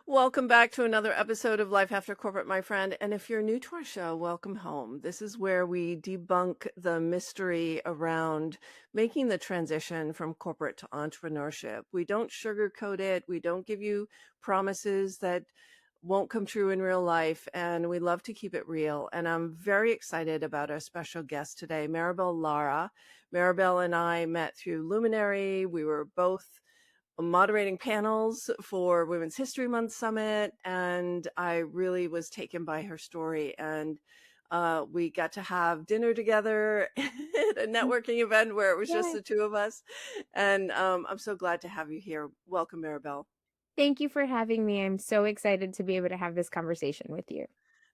Welcome back to another episode of Life After Corporate, my friend. And if you're new to our show, welcome home. This is where we debunk the mystery around making the transition from corporate to entrepreneurship. We don't sugarcoat it. We don't give you promises that won't come true in real life. And we love to keep it real. And I'm very excited about our special guest today, Maribel Lara. Maribel and I met through Luminary. We were both moderating panels for Women's History Month Summit, and I really was taken by her story. And we got to have dinner together at a networking event where it was just Yeah. the two of us. And I'm so glad to have you here. Welcome, Maribel. Thank you for having me. I'm so excited to be able to have this conversation with you.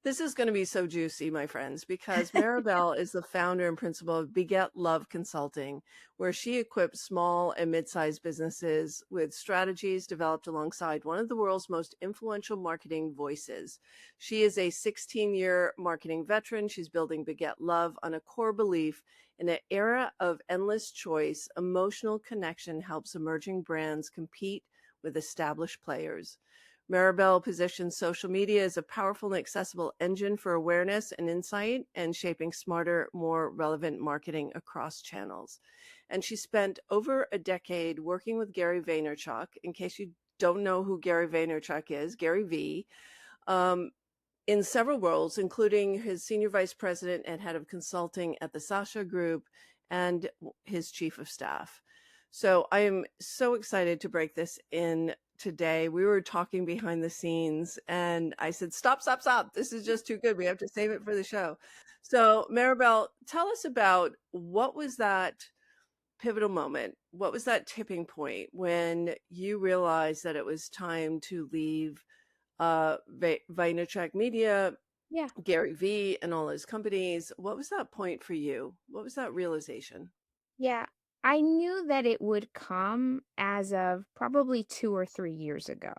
This is going to be so juicy, my friends, because Maribel is the founder and principal of Beget Love Consulting, where she equips small and mid-sized businesses with strategies developed alongside one of the world's most influential marketing voices. She is a 16-year marketing veteran. She's building Beget Love on a core belief in an era of endless choice. Emotional connection helps emerging brands compete with established players. Maribel positions social media as a powerful and accessible engine for awareness and insight and shaping smarter, more relevant marketing across channels. And she spent over a decade working with Gary Vaynerchuk. In case you don't know who Gary Vaynerchuk is, Gary V, um, in several roles, including his senior vice president and head of consulting at the Sasha Group and his chief of staff. So I am so excited to break this in today. We were talking behind the scenes and I said, stop, stop, stop. This is just too good. We have to save it for the show. So Maribel, tell us about what was that pivotal moment? What was that tipping point when you realized that it was time to leave Vaynerchuk Media, Yeah. Gary V, and all his companies? What was that point for you? What was that realization? Yeah. I knew that it would come as of probably 2 or 3 years ago.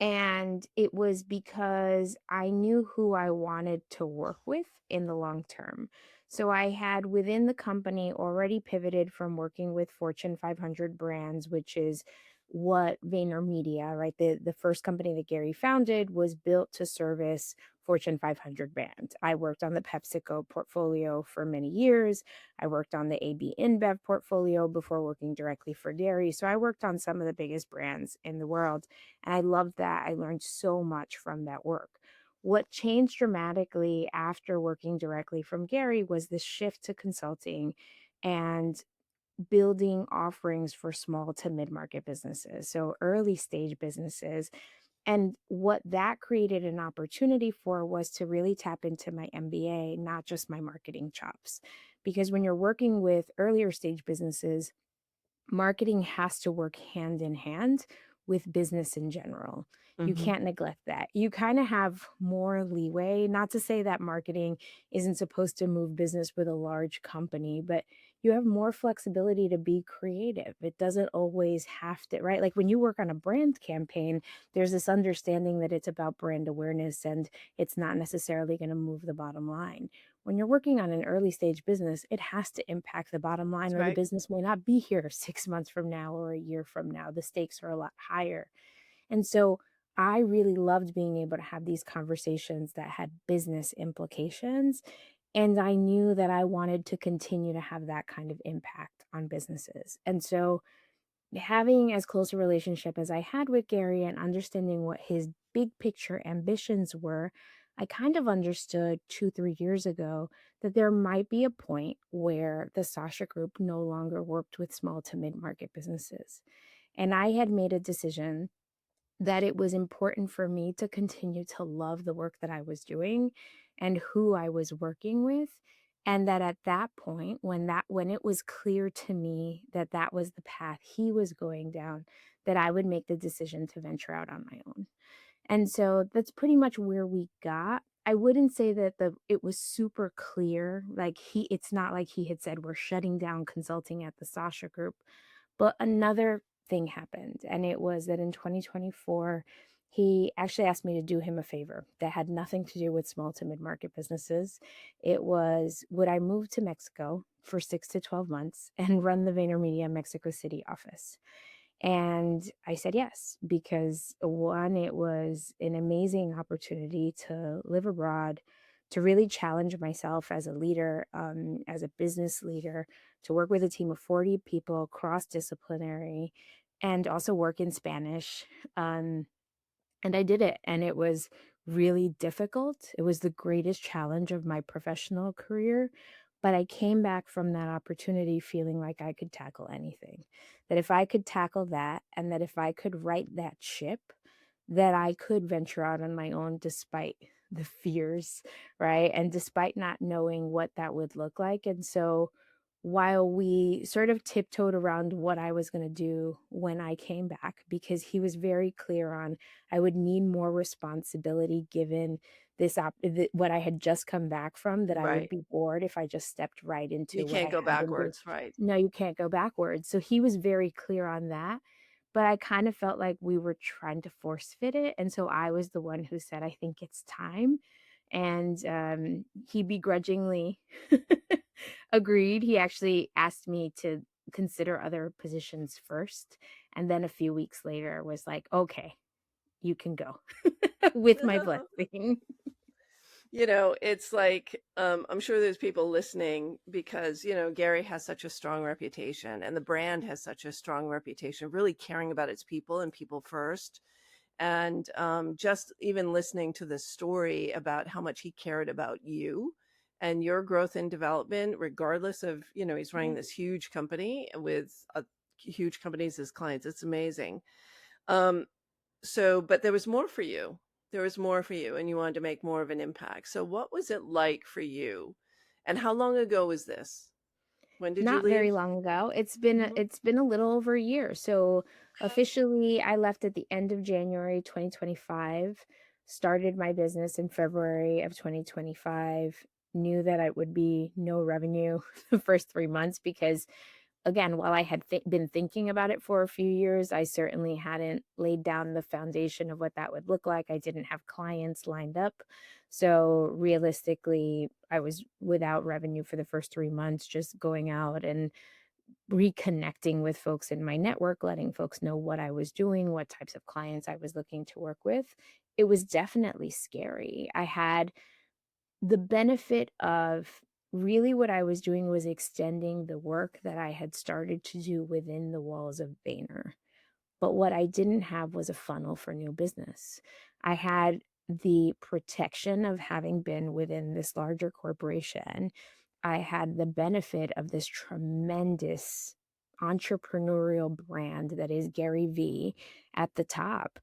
And it was because I knew who I wanted to work with in the long term. So I had within the company already pivoted from working with Fortune 500 brands, which is what VaynerMedia, right? The first company that Gary founded was built to service Fortune 500 brands. I worked on the PepsiCo portfolio for many years. I worked on the AB InBev portfolio before working directly for Gary. So I worked on some of the biggest brands in the world. And I loved that. I learned so much from that work. What changed dramatically after working directly from Gary was the shift to consulting and building offerings for small to mid market businesses. So early stage businesses. And what that created an opportunity for was to really tap into my MBA, not just my marketing chops. Because when you're working with earlier stage businesses, marketing has to work hand in hand with business in general. You Hmm. can't neglect that. You kind of have more leeway, not to say that marketing isn't supposed to move business with a large company, but you have more flexibility to be creative. It doesn't always have to, right? Like when you work on a brand campaign, there's this understanding that it's about brand awareness and it's not necessarily going to move the bottom line. When you're working on an early stage business, it has to impact the bottom line, That's or the right. business may not be here 6 months from now or a year from now. The stakes are a lot higher. And so I really loved being able to have these conversations that had business implications. And I knew that I wanted to continue to have that kind of impact on businesses. And so having as close a relationship as I had with Gary and understanding what his big picture ambitions were, I kind of understood 2, 3 years ago that there might be a point where the Sasha Group no longer worked with small to mid market businesses. And I had made a decision that it was important for me to continue to love the work that I was doing and who I was working with, and that at that point when it was clear to me that that was the path he was going down, that I would make the decision to venture out on my own. And so that's pretty much where we got. I wouldn't say that the it was super clear, like it's not like he had said we're shutting down consulting at the Sasha Group, but another thing happened, and it was that in 2024, he actually asked me to do him a favor that had nothing to do with small to mid-market businesses. It was, would I move to Mexico for 6 to 12 months and run the VaynerMedia Mexico City office? And I said yes, because one, it was an amazing opportunity to live abroad, to really challenge myself as a leader, as a business leader, to work with a team of 40 people, cross disciplinary, and also work in Spanish. Um, and I did it, and it was really difficult. It was the greatest challenge of my professional career, but I came back from that opportunity feeling like I could tackle anything. That if I could tackle that, and that if I could right that ship, that I could venture out on my own despite the fears, right? And despite not knowing what that would look like. And so while we sort of tiptoed around what I was going to do when I came back, because he was very clear on I would need more responsibility given what I had just come back from, that I would Right. be bored if I just stepped right You into what can't I go had been doing. backwards, right? No, you can't go backwards. So he was very clear on that, but I kind of felt like we were trying to force fit it, and so I was the one who said, "I think it's time." And, he begrudgingly agreed. He actually asked me to consider other positions first, and then a few weeks later was like, "Okay, you can go," with my blessing. It's like, I'm sure there's people listening because, Gary has such a strong reputation and the brand has such a strong reputation, really caring about its people and people first. And just even listening to the story about how much he cared about you and your growth and development, regardless of, he's running Right. this huge company with huge companies as clients. It's amazing. Um, but there was more for you. There was more for you, and you wanted to make more of an impact. So what was it like for you? And how long ago was this? When did you Not leave? very long ago. Mhm. It's been a little over a year. So, officially, I left at the end of January 2025, started my business in February of 2025, knew that I would be no revenue the first 3 months because, again, while I had been thinking about it for a few years, I certainly hadn't laid down the foundation of what that would look like. I didn't have clients lined up. So realistically, I was without revenue for the first 3 months, just going out and reconnecting with folks in my network, letting folks know what I was doing, what types of clients I was looking to work with. It was definitely scary. I had the benefit of really what I was doing was extending the work that I had started to do within the walls of Vayner. But what I didn't have was a funnel for new business. I had the protection of having been within this larger corporation. I had the benefit of this tremendous entrepreneurial brand that is Gary V at the top,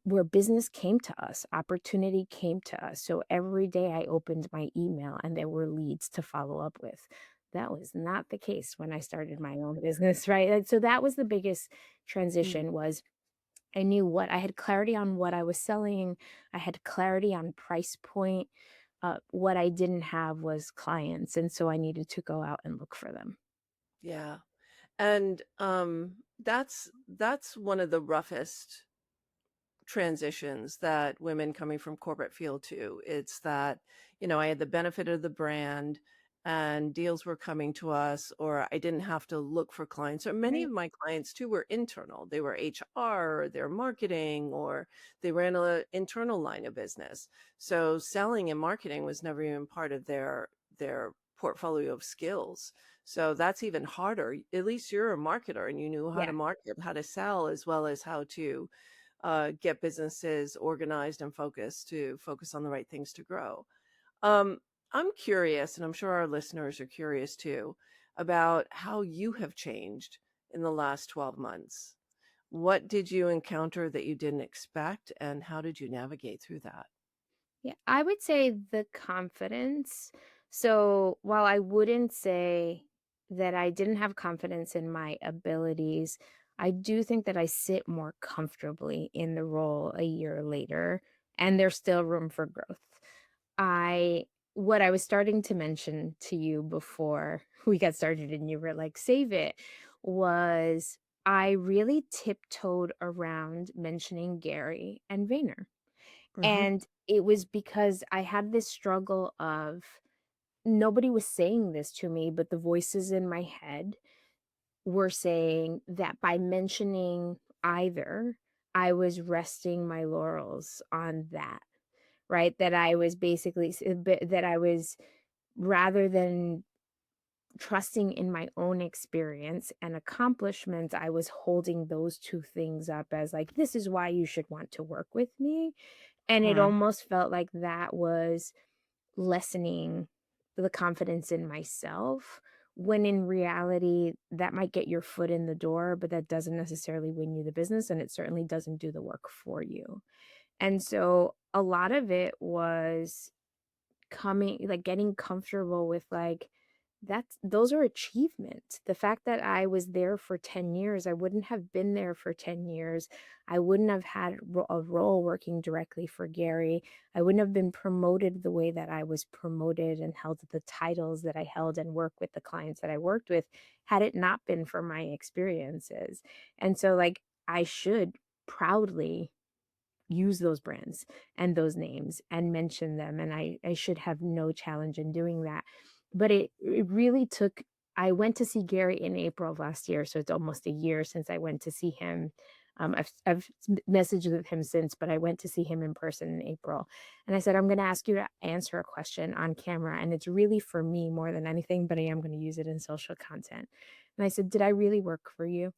where business came to us, opportunity came to us. So every day I opened my email and there were leads to follow up with. That was not the case when I started my own business, right? And so that was the biggest Mm. transition. Was I knew what I had clarity on what I was selling. I had clarity on price point. What I didn't have was clients, and so I needed to go out and look for them. Yeah. And that's one of the roughest transitions that women coming from corporate feel too. It's that, I had the benefit of the brand and deals were coming to us, or I didn't have to look for clients. Or many of Right. my clients too were internal. They were HR, or they're marketing, or they ran an internal line of business. So selling and marketing was never even part of their portfolio of skills. So that's even harder. At least you're a marketer and you knew how to Yeah. market, how to sell, as well as how to get businesses organized and focused to focus on the right things to grow. Um, I'm curious, and I'm sure our listeners are curious too, about how you have changed in the last 12 months. What did you encounter that you didn't expect, and how did you navigate through that? Yeah, I would say the confidence. So while I wouldn't say that I didn't have confidence in my abilities, I do think that I sit more comfortably in the role a year later, and there's still room for growth. I What I was starting to mention to you before we got started and you were like, save it, was I really tiptoed around mentioning Gary and Vayner. Hmm. And it was because I had this struggle of nobody was saying this to me, but the voices in my head were saying that by mentioning either, I was resting my laurels on that, right? That I was basically that I was, rather than trusting in my own experience and accomplishments, I was holding those 2 things up as like, "This is why you should want to work with me." And it Mhm. almost felt like that was lessening the confidence in myself, when in reality, that might get your foot in the door, but that doesn't necessarily win you the business, and it certainly doesn't do the work for you. And so a lot of it was getting comfortable with, like, that's those are achievements. The fact that I was there for 10 years, I wouldn't have been there for 10 years. I wouldn't have had a role working directly for Gary. I wouldn't have been promoted the way that I was promoted and held the titles that I held and worked with the clients that I worked with, had it not been for my experiences. And so, like, I should proudly use those brands and those names and mention them, and I should have no challenge in doing that. But it really took, I went to see Gary in April of last year, so it's almost a year since I went to see him. I've messaged with him since, but I went to see him in person in April, and I said, "I'm gonna ask you to answer a question on camera, and it's really for me more than anything, but I am gonna use it in social content." And I said, "Did I really work for you?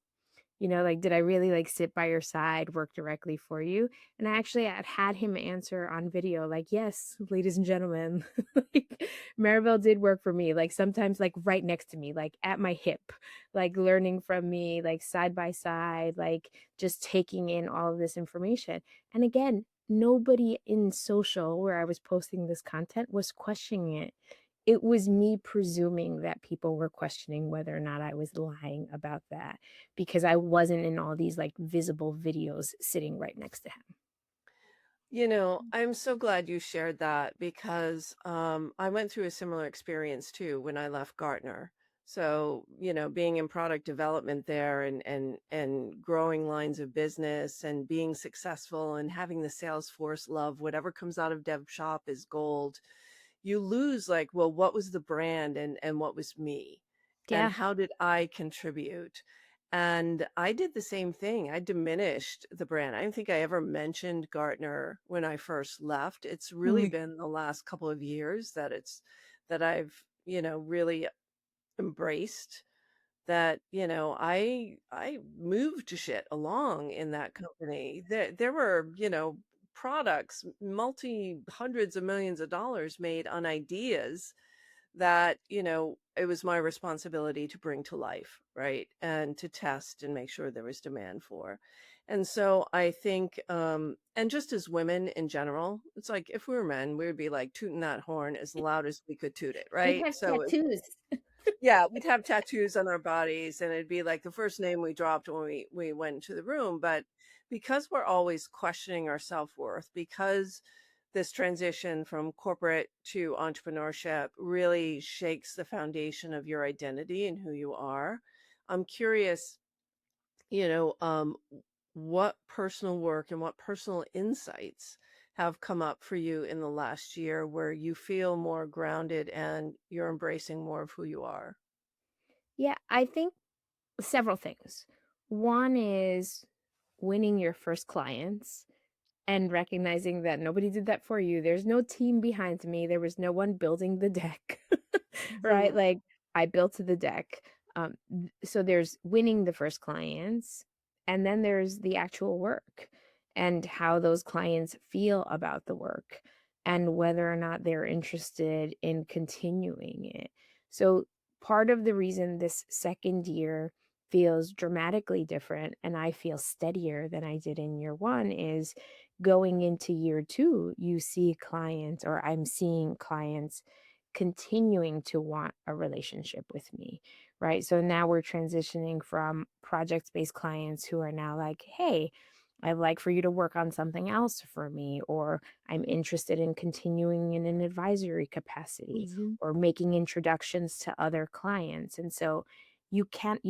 You know, like, did I really, like, sit by your side, work directly for you?" And I actually had him answer on video, like, "Yes, ladies and gentlemen, like, Maribel did work for me, like, sometimes, like, right next to me, like, at my hip, like, learning from me, like, side by side, like, just taking in all of this information." And again, nobody in social where I was posting this content was questioning it. It was me presuming that people were questioning whether or not I was lying about that, because I wasn't in all these, like, visible videos sitting right next to him. I'm so glad you shared that because I went through a similar experience too when I left Gartner. So, being in product development there and growing lines of business and being successful and having the sales force love whatever comes out of Dev Shop is gold. You lose like, well, what was the brand and what was me? And Yeah. how did I contribute? And I did the same thing. I diminished the brand. I don't think I ever mentioned Gartner when I first left. It's really Mm. been the last couple of years that I've, really embraced that, I moved shit along in that company. There were, products, multi hundreds of millions of dollars made on ideas that, it was my responsibility to bring to life, right? And to test and make sure there was demand for. And so I think, and just as women in general, it's like if we were men, we would be like tooting that horn as loud as we could toot it, We'd right? have So tattoos. yeah, we'd have tattoos on our bodies, and it'd be like the first name we dropped when we went into the room, but because we're always questioning our self-worth, because this transition from corporate to entrepreneurship really shakes the foundation of your identity and who you are, I'm curious, you know, um, what personal work and what personal insights have come up for you in the last year where you feel more grounded and you're embracing more of who you are? Yeah, I think several things. One is winning your first clients and recognizing that nobody did that for you. There's no team behind me. There was no one building the deck, right? Mhm. Like, I built the deck. So there's winning the first clients, and then there's the actual work and how those clients feel about the work and whether or not they're interested in continuing it. So part of the reason this second year feels dramatically different and I feel steadier than I did in year one is going into year two, you see clients, or I'm seeing clients continuing to want a relationship with me, right? So now we're transitioning from project based clients who are now like, hey, I'd like for you to work on something else for me, or I'm interested in continuing in an advisory capacity Mhm. or making introductions to other clients. And so you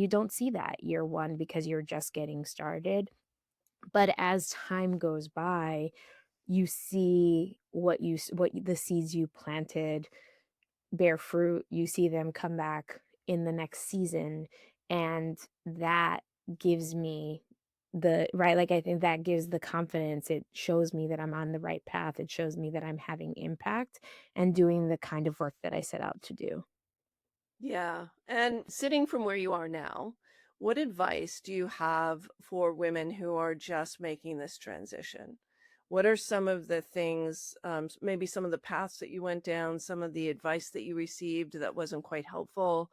don't see that year one because you're just getting started. But as time goes by, you see what the seeds you planted bear fruit. You see them come back in the next season, And that gives me the right, like, I think that gives the confidence. It shows me that I'm on the right path. It shows me that I'm having impact and doing the kind of work that I set out to do. Yeah. And sitting from where you are now, what advice do you have for women who are just making this transition? What are some of the things, maybe some of the paths that you went down, some of the advice that you received that wasn't quite helpful?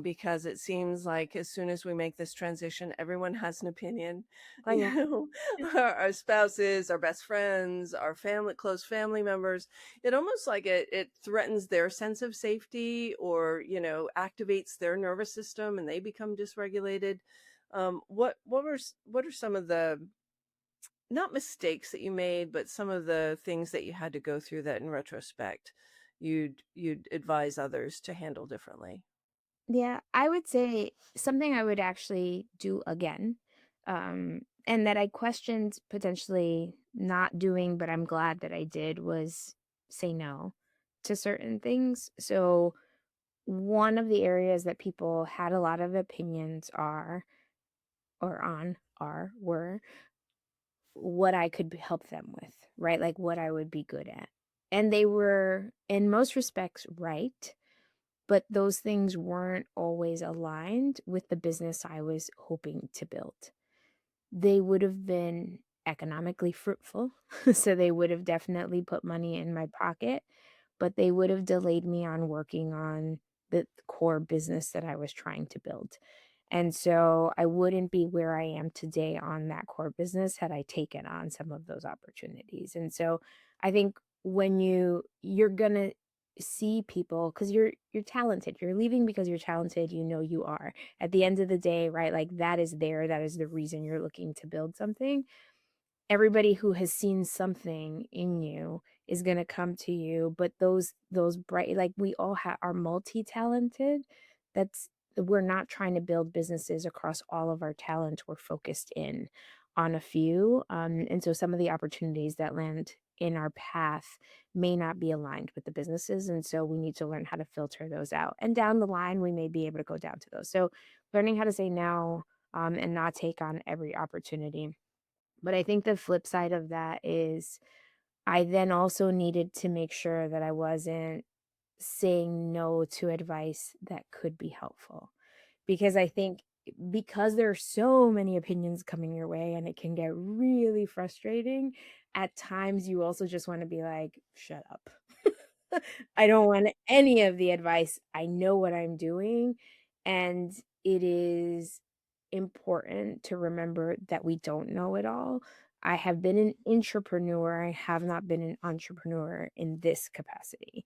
Because it seems like as soon as we make this transition, everyone has an opinion. Oh, yeah. Our spouses, our best friends, our family, close family members. It almost like it threatens their sense of safety, or activates their nervous system, and they become dysregulated. What are some of the, not mistakes that you made, but some of the things that you had to go through that in retrospect you'd advise others to handle differently? Yeah, I would say something I would actually do again, and that I questioned potentially not doing, but I'm glad that I did, was say no to certain things. So, one of the areas that people had a lot of opinions were what I could help them with, right? Like what I would be good at. And they were, in most respects, right. But those things weren't always aligned with the business I was hoping to build. They would have been economically fruitful, so they would have definitely put money in my pocket, but they would have delayed me on working on the core business that I was trying to build. And so I wouldn't be where I am today on that core business had I taken on some of those opportunities. And so I think when you're going to see people, cuz you're talented. You're leaving because you're talented, you are. At the end of the day, right? Like that is there, that is the reason you're looking to build something. Everybody who has seen something in you is going to come to you, but those bright, like we all are multi-talented. That's We're not trying to build businesses across all of our talent. We're focused in on a few, and so some of the opportunities that land in our path may not be aligned with the businesses, and so we need to learn how to filter those out, and down the line we may be able to go down to those. So learning how to say no, and not take on every opportunity. But I think the flip side of that is I then also needed to make sure that I wasn't saying no to advice that could be helpful. Because I think because there are so many opinions coming your way and it can get really frustrating, at times you also just want to be like, shut up. I don't want any of the advice. I know what I'm doing. And it is important to remember that we don't know it all. I have been an entrepreneur. I have not been an entrepreneur in this capacity.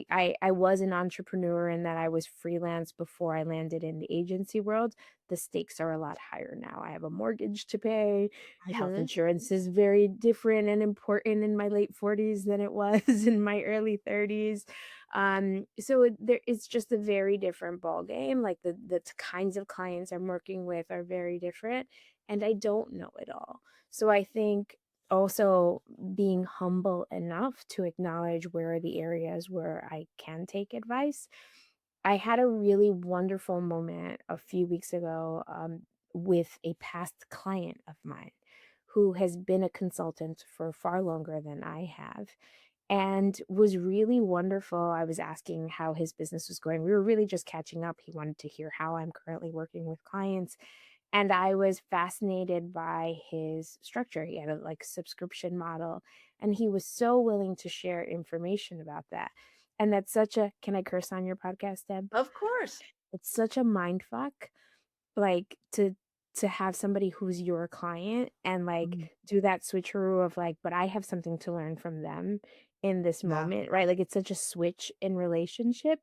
I was an entrepreneur in that I was freelance before I landed in the agency world. The stakes are a lot higher now. I have a mortgage to pay. Health Mhm. insurance is very different and important in my late 40s than it was in my early 30s. It's just a very different ball game. Like the kinds of clients I'm working with are very different, and I don't know it all. So I think also being humble enough to acknowledge where are the areas where I can take advice. I had a really wonderful moment a few weeks ago, with a past client of mine who has been a consultant for far longer than I have and was really wonderful. I was asking how his business was going. We were really just catching up. He wanted to hear how I'm currently working with clients. And I was fascinated by his structure. He had a like subscription model, and he was so willing to share information about that. And that's such a, can I curse on your podcast, Deb? Of course. It's such a mind fuck, like to have somebody who's your client and like Mhm. do that switcheroo of like, but I have something to learn from them in this Yeah. moment, right? Like it's such a switch in relationship,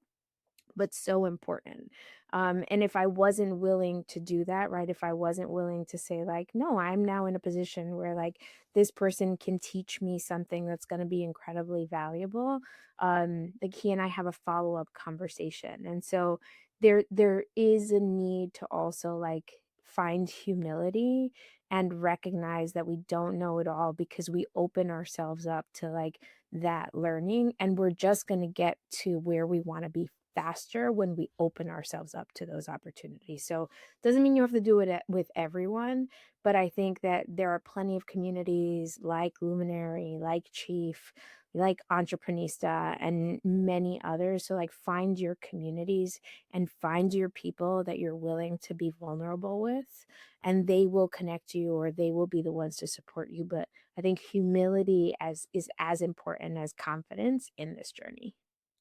but so important. And if I wasn't willing to do that, right? If I wasn't willing to say, like, no, I'm now in a position where like this person can teach me something that's going to be incredibly valuable. Like he and I have a follow-up conversation. And so there is a need to also like find humility and recognize that we don't know it all because we open ourselves up to like that learning and we're just going to get to where we want to be faster when we open ourselves up to those opportunities. So, doesn't mean you have to do it with everyone, but I think that there are plenty of communities like Luminary, like Chief, like Entreprenista, and many others. So, like, find your communities and find your people that you're willing to be vulnerable with, and they will connect you or they will be the ones to support you. But I think humility as is as important as confidence in this journey.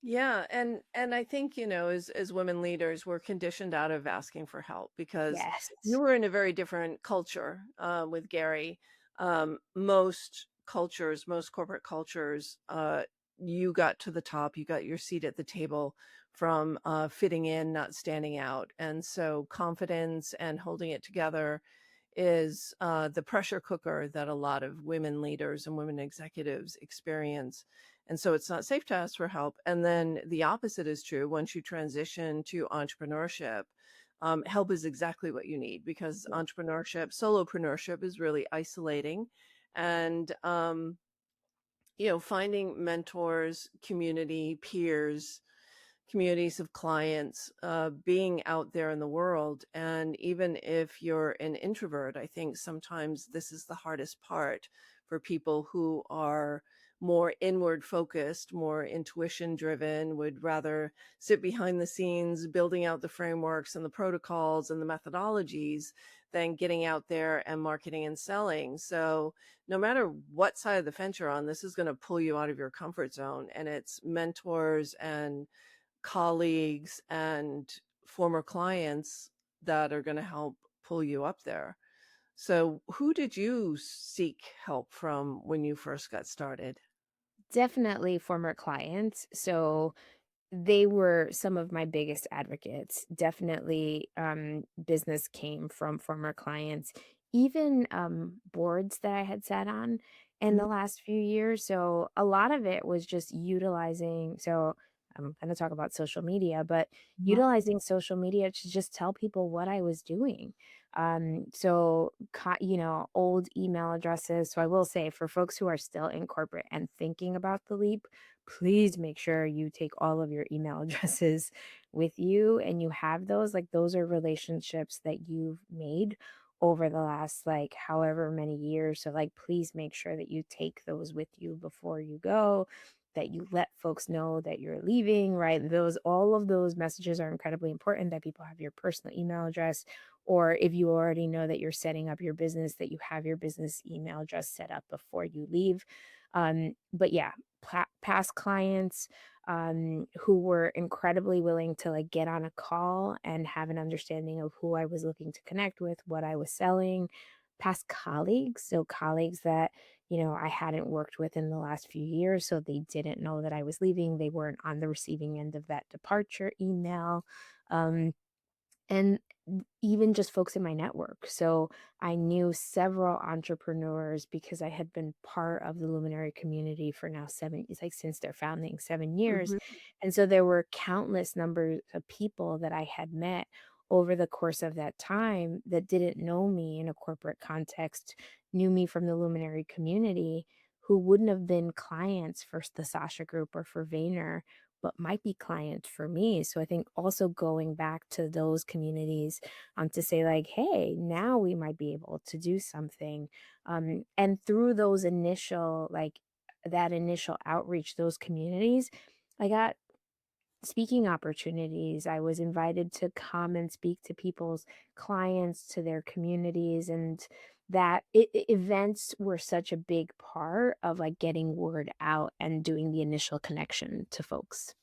Yeah, and I think, as women leaders, we're conditioned out of asking for help because Yes. you were in a very different culture with Gary. Most cultures, most corporate cultures, you got to the top, you got your seat at the table from fitting in, not standing out. And so confidence and holding it together is the pressure cooker that a lot of women leaders and women executives experience. And so it's not safe to ask for help. And then the opposite is true. Once you transition to entrepreneurship, help is exactly what you need because Yeah. entrepreneurship, solopreneurship is really isolating. And, finding mentors, community, peers, communities of clients, being out there in the world. And even if you're an introvert, I think sometimes this is the hardest part for people who are more inward focused, more intuition driven, would rather sit behind the scenes, building out the frameworks and the protocols and the methodologies than getting out there and marketing and selling. So, no matter what side of the fence you're on, this is going to pull you out of your comfort zone. And it's mentors and colleagues and former clients that are going to help pull you up there. So, who did you seek help from when you first got started? Definitely former clients. So they were some of my biggest advocates. Definitely, business came from former clients, even boards that I had sat on in Mhm. the last few years. So a lot of it was just utilizing. So I'm going to talk about social media, but Mhm. utilizing social media to just tell people what I was doing. Old email addresses. So I will say for folks who are still in corporate and thinking about the leap, please make sure you take all of your email addresses with you and you have those. Like, those are relationships that you've made over the last, like, however many years. So, like, please make sure that you take those with you before you go, that you let folks know that you're leaving, right? All of those messages are incredibly important, that people have your personal email address, or if you already know that you're setting up your business, that you have your business email address set up before you leave. But yeah, past clients who were incredibly willing to, like, get on a call and have an understanding of who I was looking to connect with, what I was selling. Past colleagues, so colleagues that, I hadn't worked with in the last few years, so they didn't know that I was leaving. They weren't on the receiving end of that departure email. Um, and even just folks in my network. So I knew several entrepreneurs because I had been part of the Luminary community for now it's like since their founding, 7 years. Mhm. And so there were countless numbers of people that I had met over the course of that time that didn't know me in a corporate context, knew me from the Luminary community, who wouldn't have been clients for the Sasha Group or for Vayner, but might be clients for me. So I think also going back to those communities, to say, like, hey, now we might be able to do something. And through those initial, like, that initial outreach, those communities, I got speaking opportunities. I was invited to come and speak to people's clients, to their communities, and events were such a big part of, like, getting word out and doing the initial connection to folks.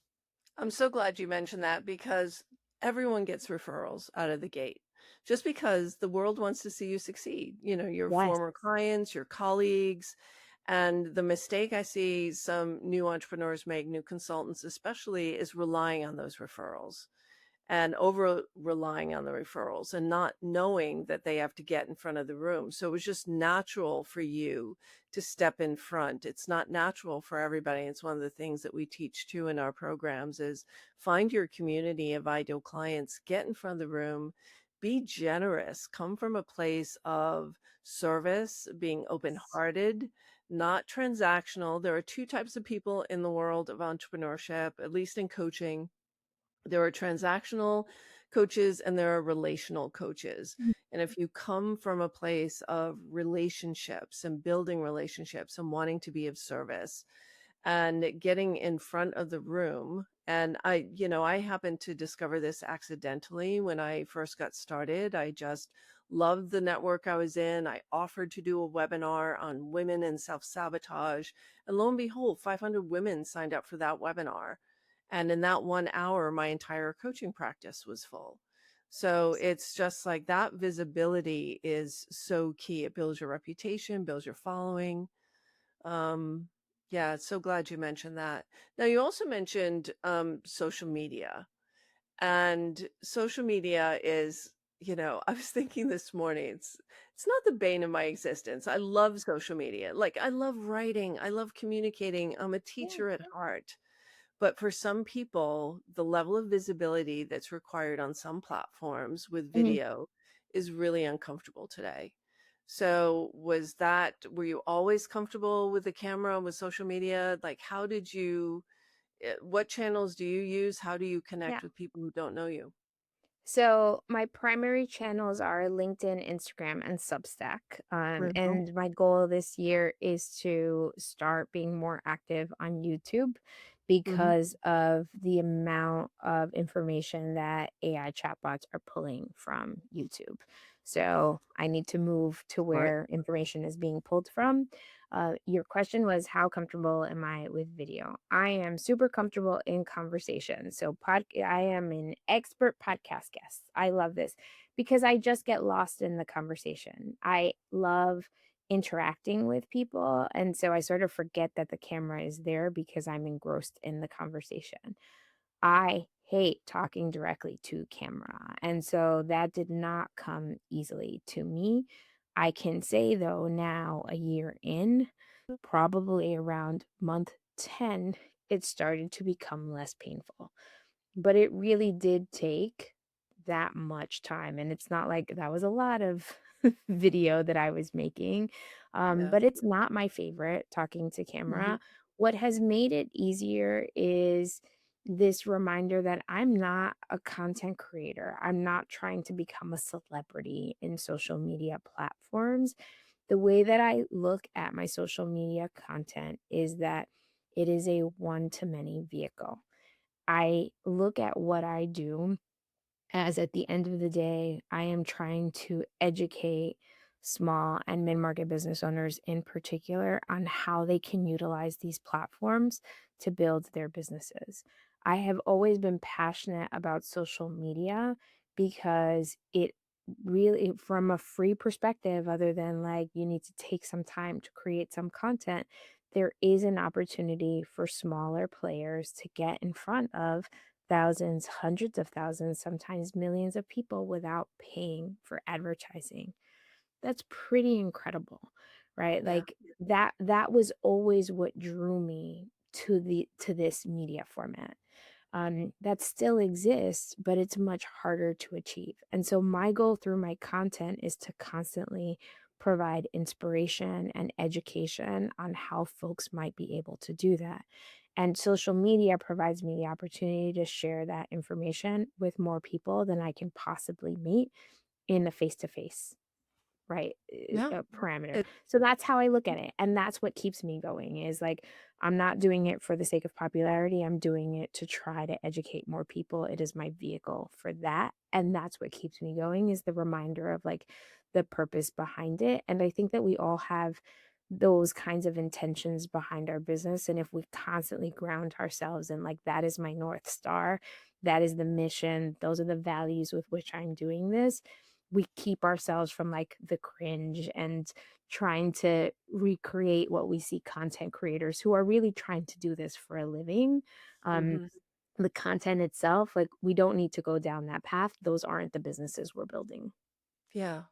I'm so glad you mentioned that because everyone gets referrals out of the gate. Just because the world wants to see you succeed, your Yes. former clients, your colleagues. And the mistake I see some new entrepreneurs make, new consultants especially, is relying on those referrals and over relying on the referrals and not knowing that they have to get in front of the room. So it was just natural for you to step in front. It's not natural for everybody. It's one of the things that we teach too in our programs is find your community of ideal clients, get in front of the room, be generous, come from a place of service, being open-hearted, not transactional. There are two types of people in the world of entrepreneurship, at least in coaching. There are transactional coaches and there are relational coaches. Mhm. And if you come from a place of relationships and building relationships and wanting to be of service and getting in front of the room, and I happened to discover this accidentally when I first got started. I just loved the network I was in. I offered to do a webinar on women and self-sabotage, and lo and behold, 500 women signed up for that webinar. And in that 1 hour, my entire coaching practice was full. So it's just like that visibility is so key. It builds your reputation, builds your following. Um, yeah, so glad you mentioned that. Now, you also mentioned social media, and social media is, I was thinking this morning, it's not the bane of my existence. I love social media. Like I love writing, I love communicating. I'm a Yeah. teacher at heart. But for some people, the level of visibility that's required on some platforms with Mhm. video is really uncomfortable today. So were you always comfortable with the camera, with social media? Like, what channels do you use? How do you Yeah. connect with people who don't know you? So my primary channels are LinkedIn, Instagram, and Substack. Mhm. And my goal this year is to start being more active on YouTube Mhm. because of the amount of information that AI chatbots are pulling from YouTube. So I need to move to Right. where information is being pulled from. Your question was, how comfortable am I with video? I am super comfortable in conversation. So I am an expert podcast guest. I love this because I just get lost in the conversation. I love interacting with people, and so I sort of forget that the camera is there because I'm engrossed in the conversation. I hate talking directly to camera, and so that did not come easily to me. I can say, though, now a year in, probably around month 10, it started to become less painful. But it really did take that much time, and it's not like that was a lot of video that I was making, Yeah. but it's not my favorite talking to Mhm. camera. What has made it easier is this reminder that I'm not a content creator. I'm not trying to become a celebrity in social media platforms. The way that I look at my social media content is that it is a one-to-many vehicle. I look at what I do as at the end of the day, I am trying to educate small and mid-market business owners in particular on how they can utilize these platforms to build their businesses. I have always been passionate about social media because it really, from a free perspective, other than like you need to take some time to create some content, there is an opportunity for smaller players to get in front of thousands, hundreds of thousands, sometimes millions of people without paying for advertising. That's pretty incredible, right? Yeah. Like that was always what drew me to this media format. That still exists, but it's much harder to achieve. And so my goal through my content is to constantly provide inspiration and education on how folks might be able to do that. And social media provides me the opportunity to share that information with more people than I can possibly meet in a face to face, right, Yeah. parameter. It So that's how I look at it, and that's what keeps me going is, like, I'm not doing it for the sake of popularity, I'm doing it to try to educate more people. It is my vehicle for that, and that's what keeps me going is the reminder of, like, the purpose behind it, and I think that we all have those kinds of intentions behind our business, and if we constantly ground ourselves in, like, "That is my North Star, that is the mission, those are the values with which I'm doing this," we keep ourselves from like the cringe and trying to recreate what we see content creators who are really trying to do this for a living. Um, Mhm. the content itself, like we don't need to go down that path. Those aren't the businesses we're building. Yeah.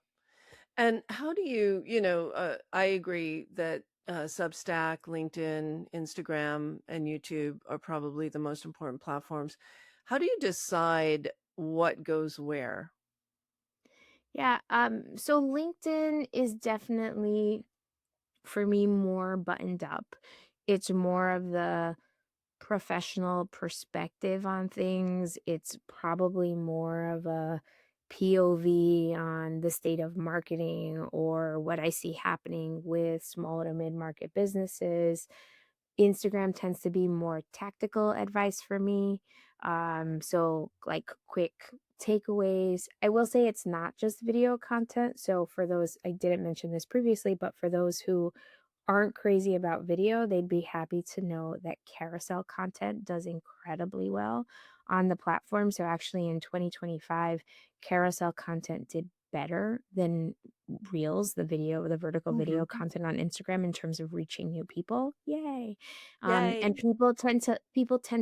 And how do I agree that Substack, LinkedIn, Instagram, and YouTube are probably the most important platforms. How do you decide what goes where? Yeah. So LinkedIn is definitely for me more buttoned up. It's more of the professional perspective on things. It's probably more of a POV on the state of marketing or what I see happening with small to mid market businesses. Instagram tends to be more tactical advice for me. So like quick takeaways. I will say it's not just video content. So for those, I didn't mention this previously, but for those who aren't crazy about video, they'd be happy to know that carousel content does incredibly well on the platform. So actually in 2025, carousel content did better than reels, the video, the vertical video Mhm. content on Instagram in terms of reaching new people. Yay. And Yay. people tend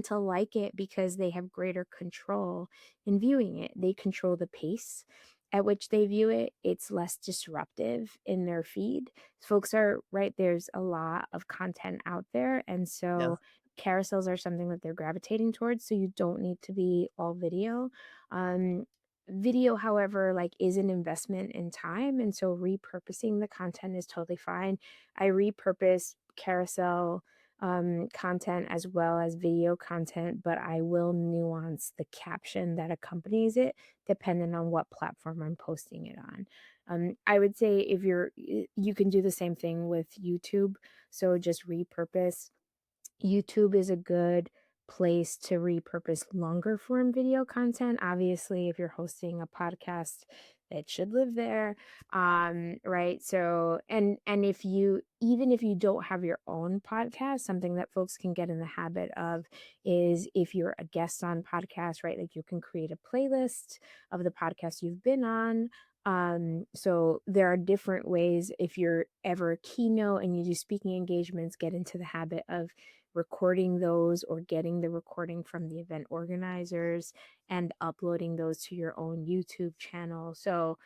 to like it because they have greater control in viewing it. They control the pace at which they view it. It's less disruptive in their feed. Folks are right, there's a lot of content out there, and Yes. so carousels are something that they're gravitating towards, so you don't need to be all video. um Video, however, like, is an investment in time, and so repurposing the content is totally fine. I repurpose carousel content as well as video content, but I will nuance the caption that accompanies it depending on what platform I'm posting it on. I would say if you can do the same thing with YouTube. So just repurpose. YouTube is a good place to repurpose longer form video content. Obviously, if you're hosting a podcast, it should live there. Right. So and if you even if you don't have your own podcast, something that folks can get in the habit of is if you're a guest on podcast, right? Like you can create a playlist of the podcast you've been on. So there are different ways if you're ever a keynote and you do speaking engagements, get into the habit of recording those or getting the recording from the event organizers and uploading those to your own YouTube channel. So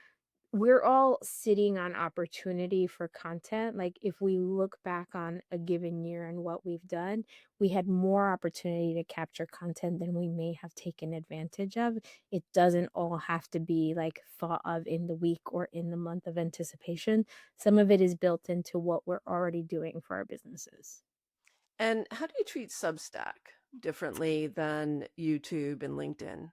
we're all sitting on opportunity for content. Like if we look back on a given year and what we've done, we had more opportunity to capture content than we may have taken advantage of. It doesn't all have to be like thought of in the week or in the month of anticipation. Some of it is built into what we're already doing for our businesses. And how do you treat Substack differently than YouTube and LinkedIn?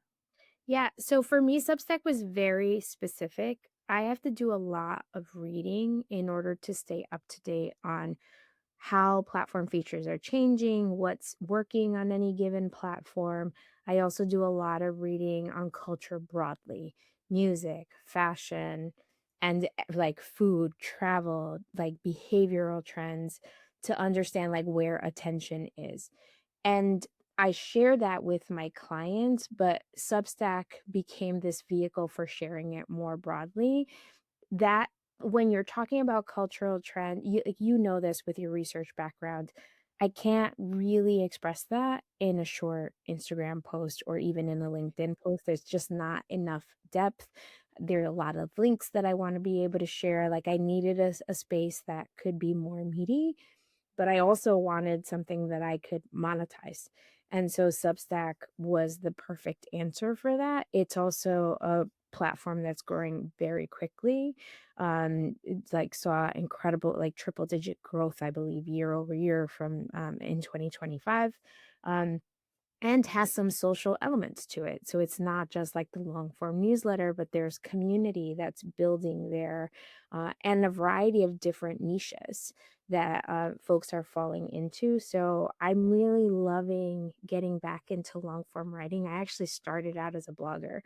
Yeah, so for me, Substack was very specific. I have to do a lot of reading in order to stay up to date on how platform features are changing, what's working on any given platform. I also do a lot of reading on culture broadly, music, fashion, and like food, travel, like behavioral trends to understand like where attention is. And I share that with my clients, but Substack became this vehicle for sharing it more broadly. That when you're talking about cultural trend, you know this with your research background. I can't really express that in a short Instagram post or even in a LinkedIn post. There's just not enough depth. There are a lot of links that I want to be able to share. Like I needed a space that could be more meaty, but I also wanted something that I could monetize. And so Substack was the perfect answer for that. It's also a platform that's growing very quickly. It's like saw incredible like triple digit growth, I believe, year over year from in 2025. Um, and has some social elements to it. So it's not just like the long form newsletter, but there's community that's building there and a variety of different niches that folks are falling into. So I'm really loving getting back into long form writing. I actually started out as a blogger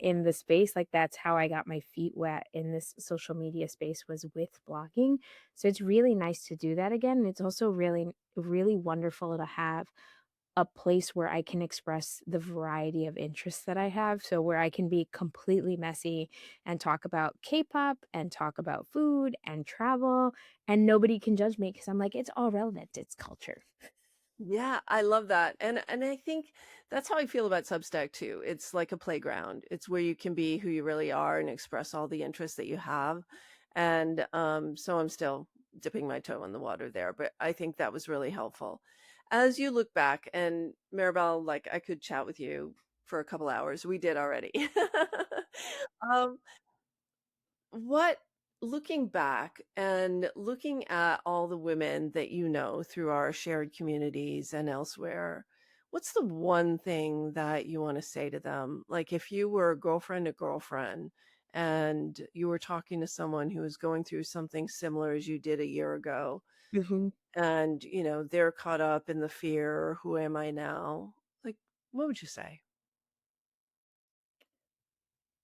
in the space. Like that's how I got my feet wet in this social media space was with blogging. So it's really nice to do that again. And it's also really, really wonderful to have a place where I can express the variety of interests that I have. So where I can be completely messy and talk about K-pop and talk about food and travel and nobody can judge me because I'm like, it's all relevant. It's culture. Yeah, I love that. And I think that's how I feel about Substack too. It's like a playground. It's where you can be who you really are and express all the interests that you have. And so I'm still dipping my toe in the water there, but I think that was really helpful. As you look back, and Maribel, like I could chat with you for a couple hours. We did already. um, what looking back and looking at all the women that you know through our shared communities and elsewhere, what's the one thing that you want to say to them? Like if you were girlfriend to girlfriend and you were talking to someone who was going through something similar as you did a year ago, Mhm. and they're caught up in the fear, who am I now? Like, what would you say?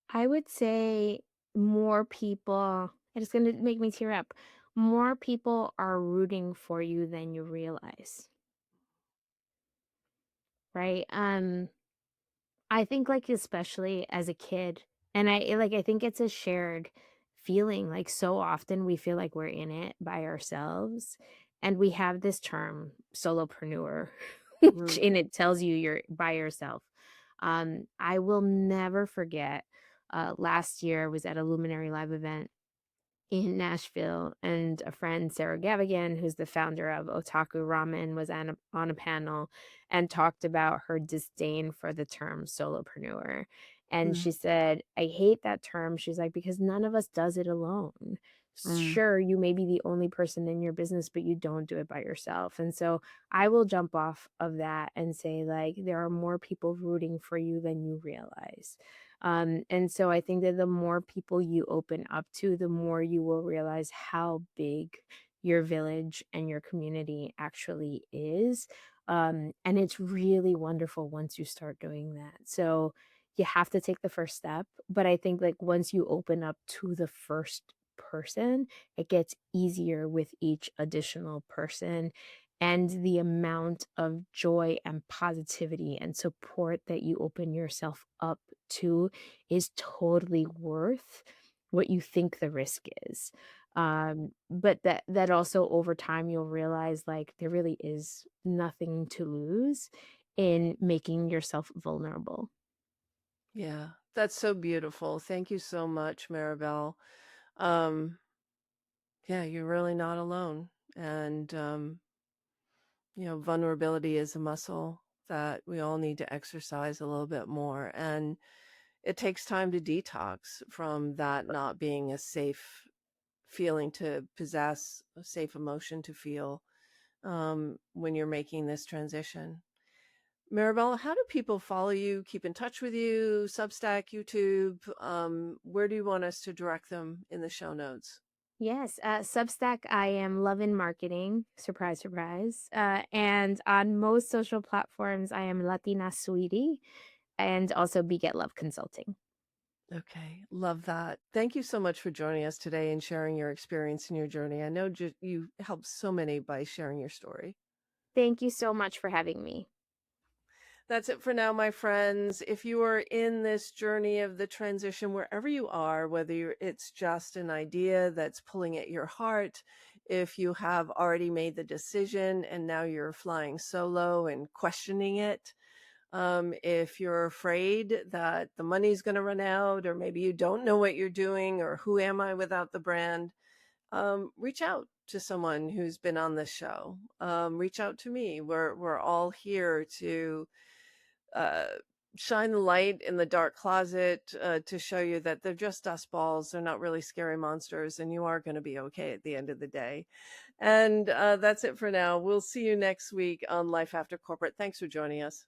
I would say more people, and it's gonna make me tear up, more people are rooting for you than you realize, right? I think, like, especially as a kid, and I think it's a shared feeling, like, so often we feel like we're in it by ourselves, and we have this term, solopreneur, which Mm, and it tells you you're by yourself. I will never forget, last year I was at a Luminary Live event in Nashville, and a friend, Sarah Gavigan, who's the founder of Otaku Ramen, was on a panel and talked about her disdain for the term solopreneur. And mm, she said, I hate that term. She's like, because none of us does it alone. mm. Sure, you may be the only person in your business, but you don't do it by yourself. And so I will jump off of that and say, like, there are more people rooting for you than you realize. And so I think that the more people you open up to, the more you will realize how big your village and your community actually is. And it's really wonderful once you start doing that. So you have to take the first step. But I think, like, once you open up to the first person, it gets easier with each additional person. And the amount of joy and positivity and support that you open yourself up to is totally worth what you think the risk is. But that also over time you'll realize, like, there really is nothing to lose in making yourself vulnerable. Yeah, that's so beautiful. Thank you so much, Maribel. Um, yeah, you're really not alone. And, vulnerability is a muscle that we all need to exercise a little bit more. And it takes time to detox from that not being a safe feeling to possess, a safe emotion to feel when you're making this transition. Maribel, how do people follow you, keep in touch with you, Substack, YouTube? Where do you want us to direct them in the show notes? Yes, Substack, I am Love in Marketing. Surprise, surprise. And on most social platforms, I am Latina Sweetie and also Beget Love Consulting. Okay, love that. Thank you so much for joining us today and sharing your experience and your journey. I know you helped so many by sharing your story. Thank you so much for having me. That's it for now, my friends. If you are in this journey of the transition, wherever you are, whether it's just an idea that's pulling at your heart, if you have already made the decision and now you're flying solo and questioning it, if you're afraid that the money's going to run out, or maybe you don't know what you're doing, or who am I without the brand, reach out to someone who's been on this show. Reach out to me. We're all here to uh, shine the light in the dark closet to show you that they're just dust balls. They're not really scary monsters, and you are going to be okay at the end of the day. And that's it for now. We'll see you next week on Life After Corporate. Thanks for joining us.